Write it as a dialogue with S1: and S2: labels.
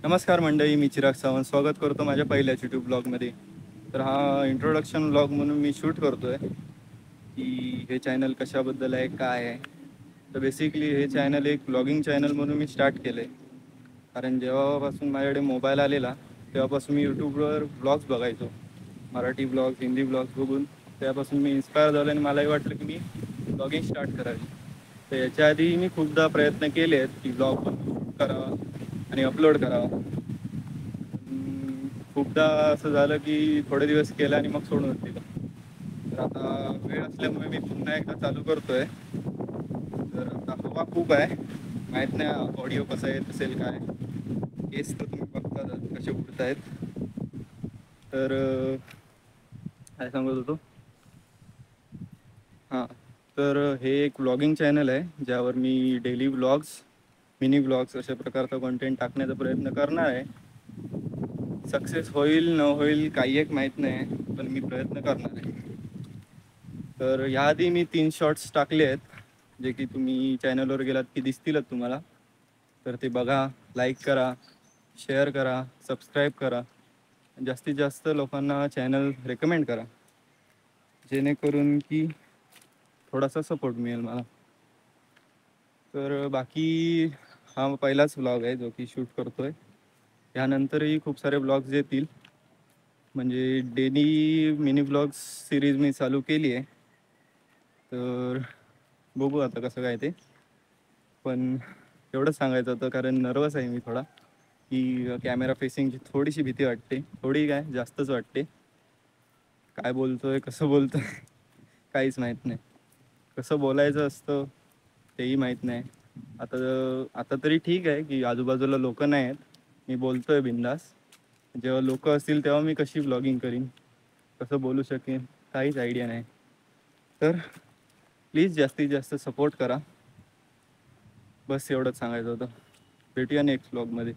S1: नमस्कार मंडळी, मी चिराग सावंत स्वागत करतो माझ्या पहिल्याच यूट्यूब ब्लॉगमध्ये. तर हा इंट्रोडक्शन ब्लॉग म्हणून मी शूट करतो आहे की हे चॅनल कशाबद्दल आहे, काय आहे. तर बेसिकली हे चॅनल एक ब्लॉगिंग चॅनल म्हणून मी स्टार्ट केलं आहे. कारण जेव्हापासून माझ्याकडे मोबाईल आलेला तेव्हापासून मी यूट्यूबवर ब्लॉग्स बघायचो. मराठी ब्लॉग्स, हिंदी ब्लॉग्स बघून त्यापासून मी इन्स्पायर झालो आणि मलाही वाटलं की मी ब्लॉगिंग स्टार्ट करावी. तर याच्या आधी मी खूपदा प्रयत्न केले आहेत की ब्लॉग करावा आणि अपलोड करावा. खूपदा असं झालं की थोडे दिवस केलं आणि मग सोडून दिलं. तर आता वेळ असल्यामुळे मी पुन्हा एकदा चालू करतोय. तर आता हवा खूप आहे, माहीत नाही ऑडिओ कसा येत असेल काय. केस तर तुम्ही बघता कसे उडत आहेत. तर काय सांगत होतो, हां. तर हे एक व्लॉगिंग चॅनल आहे ज्यावर मी डेली व्लॉग्स, मिनी व्लॉग्स अशा प्रकारचा कंटेंट टाकण्याचा प्रयत्न करणार आहे. सक्सेस होईल न होईल काही एक माहीत नाही, पण मी प्रयत्न करणार आहे. तर याआधी मी 3 शॉर्ट्स टाकले आहेत, जे की तुम्ही चॅनलवर गेलात की दिसतीलच तुम्हाला. तर ते बघा, लाईक करा, शेअर करा, सबस्क्राईब करा. जास्तीत जास्त लोकांना चॅनल रेकमेंड करा, जेणेकरून की थोडासा सपोर्ट मिळेल मला. तर बाकी हा पहिलाच व्लॉग आहे जो की शूट करतो आहे. यानंतरही खूप सारे ब्लॉग्स येतील. म्हणजे डेली मिनी ब्लॉग्स सिरीज मी चालू केली आहे. तर बघू आता कसं काय ते. पण एवढंच सांगायचं होतं, कारण नर्वस आहे मी थोडा, की कॅमेरा फेसिंगची थोडीशी भीती वाटते. थोडी काय, जास्तच वाटते. काय बोलतोय, कसं बोलतोय काहीच माहीत नाही. कसं बोलायचं असतं तेही माहीत नाही. आता आता तरी ठीक आहे की आजूबाजूला लोकं नाही आहेत, मी बोलतोय बिंदास. जेव्हा लोकं असतील तेव्हा मी कशी ब्लॉगिंग करीन, कसं बोलू शकेन, काहीच आयडिया नाही. तर प्लीज जास्तीत जास्त सपोर्ट करा. बस एवढंच सांगायचं होतं. भेटूया नेक्स्ट ब्लॉगमध्ये.